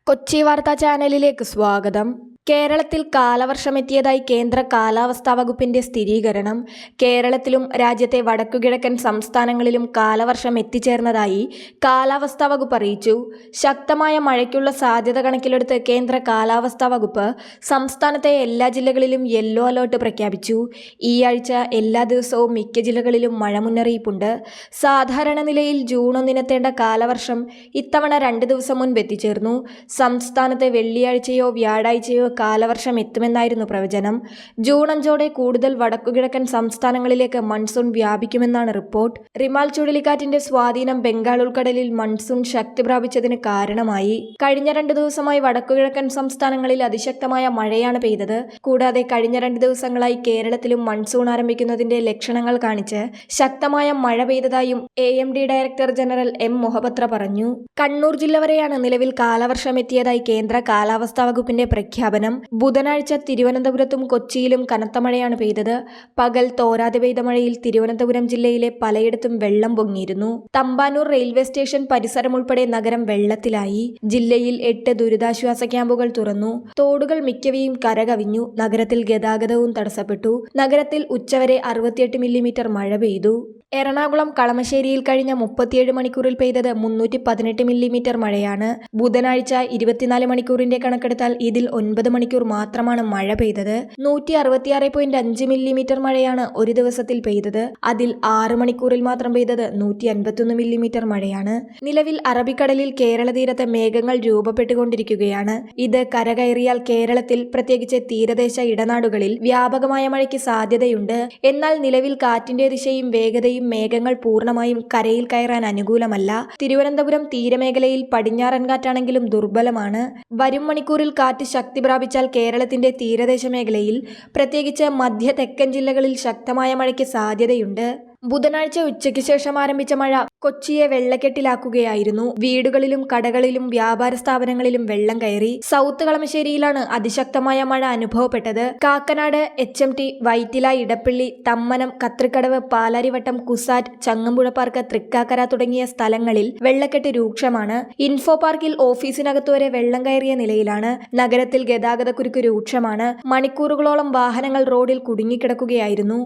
കൊച്ചി വാർത്താ ചാനലിലേക്ക് സ്വാഗതം. കേരളത്തിൽ കാലവർഷമെത്തിയതായി കേന്ദ്ര കാലാവസ്ഥാ വകുപ്പിന്റെ സ്ഥിരീകരണം. കേരളത്തിലും രാജ്യത്തെ വടക്കുകിഴക്കൻ സംസ്ഥാനങ്ങളിലും കാലവർഷം എത്തിച്ചേർന്നതായി കാലാവസ്ഥാ വകുപ്പ് അറിയിച്ചു. ശക്തമായ മഴയ്ക്കുള്ള സാധ്യത കണക്കിലെടുത്ത് കേന്ദ്ര കാലാവസ്ഥാ വകുപ്പ് സംസ്ഥാനത്തെ എല്ലാ ജില്ലകളിലും യെല്ലോ അലേർട്ട് പ്രഖ്യാപിച്ചു. ഈ ആഴ്ച എല്ലാ ദിവസവും മിക്ക ജില്ലകളിലും മഴ മുന്നറിയിപ്പുണ്ട്. സാധാരണ നിലയിൽ ജൂൺ 1 കാലവർഷം ഇത്തവണ 2 ദിവസം മുൻപ് എത്തിച്ചേർന്നു. സംസ്ഥാനത്ത് വെള്ളിയാഴ്ചയോ വ്യാഴാഴ്ചയോ കാലവർഷം എത്തുമെന്നായിരുന്നു പ്രവചനം. ജൂൺ 5 കൂടുതൽ വടക്കുകിഴക്കൻ സംസ്ഥാനങ്ങളിലേക്ക് മൺസൂൺ വ്യാപിക്കുമെന്നാണ് റിപ്പോർട്ട്. റിമാൽ ചുഴലിക്കാറ്റിന്റെ സ്വാധീനം ബംഗാൾ ഉൾക്കടലിൽ മൺസൂൺ ശക്തി പ്രാപിച്ചതിന് കാരണമായി. കഴിഞ്ഞ 2 ദിവസമായി വടക്കുകിഴക്കൻ സംസ്ഥാനങ്ങളിൽ അതിശക്തമായ മഴയാണ് പെയ്തത്. കൂടാതെ കഴിഞ്ഞ 2 ദിവസങ്ങളായി കേരളത്തിലും മൺസൂൺ ആരംഭിക്കുന്നതിന്റെ ലക്ഷണങ്ങൾ കാണിച്ച് ശക്തമായ മഴ പെയ്തതായും AMD director general M. Mohapatra പറഞ്ഞു. കണ്ണൂർ ജില്ല വരെയാണ് നിലവിൽ കാലവർഷം എത്തിയതായി കേന്ദ്ര കാലാവസ്ഥാ വകുപ്പിന്റെ പ്രഖ്യാപനം. ബുധനാഴ്ച തിരുവനന്തപുരത്തും കൊച്ചിയിലും കനത്ത മഴയാണ് പെയ്തത്. പകൽ തോരാതെ പെയ്ത മഴയിൽ തിരുവനന്തപുരം ജില്ലയിലെ പലയിടത്തും വെള്ളം പൊങ്ങിയിരുന്നു. തമ്പാനൂർ റെയിൽവേ സ്റ്റേഷൻ പരിസരം ഉൾപ്പെടെ നഗരം വെള്ളത്തിലായി. ജില്ലയിൽ 8 ദുരിതാശ്വാസ ക്യാമ്പുകൾ തുറന്നു. തോടുകൾ മിക്കവയും കരകവിഞ്ഞു. നഗരത്തിൽ ഗതാഗതവും തടസ്സപ്പെട്ടു. നഗരത്തിൽ ഉച്ചവരെ 68 മില്ലിമീറ്റർ മഴ പെയ്തു. എറണാകുളം കളമശ്ശേരിയിൽ കഴിഞ്ഞ 37 മണിക്കൂറിൽ പെയ്തത് 318 മില്ലിമീറ്റർ മഴയാണ്. ബുധനാഴ്ച 24 മണിക്കൂറിന്റെ കണക്കെടുത്താൽ ഇതിൽ 9 മണിക്കൂർ മാത്രമാണ് മഴ പെയ്തത്. 166.5 മില്ലിമീറ്റർ മഴയാണ് ഒരു ദിവസത്തിൽ പെയ്തത്. അതിൽ 6 മണിക്കൂറിൽ മാത്രം പെയ്തത് 151 മില്ലിമീറ്റർ മഴയാണ്. നിലവിൽ അറബിക്കടലിൽ കേരള തീരത്ത് മേഘങ്ങൾ രൂപപ്പെട്ടുകൊണ്ടിരിക്കുകയാണ്. ഇത് കരകയറിയാൽ കേരളത്തിൽ പ്രത്യേകിച്ച് തീരദേശ ഇടനാടുകളിൽ വ്യാപകമായ മഴയ്ക്ക് സാധ്യതയുണ്ട്. എന്നാൽ നിലവിൽ കാറ്റിന്റെ ദിശയും വേഗതയും മേഘങ്ങൾ പൂർണ്ണമായും കരയിൽ കയറാൻ അനുകൂലമല്ല. തിരുവനന്തപുരം തീരമേഖലയിൽ പടിഞ്ഞാറൻ കാറ്റാണെങ്കിലും ദുർബലമാണ്. വരും മണിക്കൂറിൽ കാറ്റ് ശക്തി പ്രാപിച്ചാൽ കേരളത്തിന്റെ തീരദേശ മേഖലയിൽ പ്രത്യേകിച്ച് മധ്യ തെക്കൻ ജില്ലകളിൽ ശക്തമായ മഴയ്ക്ക് സാധ്യതയുണ്ട്. ബുധനാഴ്ച ഉച്ചയ്ക്ക് ശേഷം ആരംഭിച്ച മഴ കൊച്ചിയെ വെള്ളക്കെട്ടിലാക്കുകയായിരുന്നു. വീടുകളിലും കടകളിലും വ്യാപാര സ്ഥാപനങ്ങളിലും വെള്ളം കയറി. സൗത്ത് കളമശ്ശേരിയിലാണ് അതിശക്തമായ മഴ അനുഭവപ്പെട്ടത്. കാക്കനാട്, HMT, വൈറ്റില, ഇടപ്പള്ളി, തമ്മനം, കത്രിക്കടവ്, പാലാരിവട്ടം, കുസാറ്റ്, ചങ്ങമ്പുഴ പാർക്ക്, തൃക്കാക്കര തുടങ്ങിയ സ്ഥലങ്ങളിൽ വെള്ളക്കെട്ട് രൂക്ഷമാണ്. ഇൻഫോ പാർക്കിൽ ഓഫീസിനകത്തു വരെ വെള്ളം കയറിയ നിലയിലാണ്. നഗരത്തിൽ ഗതാഗതക്കുരുക്ക് രൂക്ഷമാണ്. മണിക്കൂറുകളോളം വാഹനങ്ങൾ റോഡിൽ കുടുങ്ങിക്കിടക്കുകയായിരുന്നു.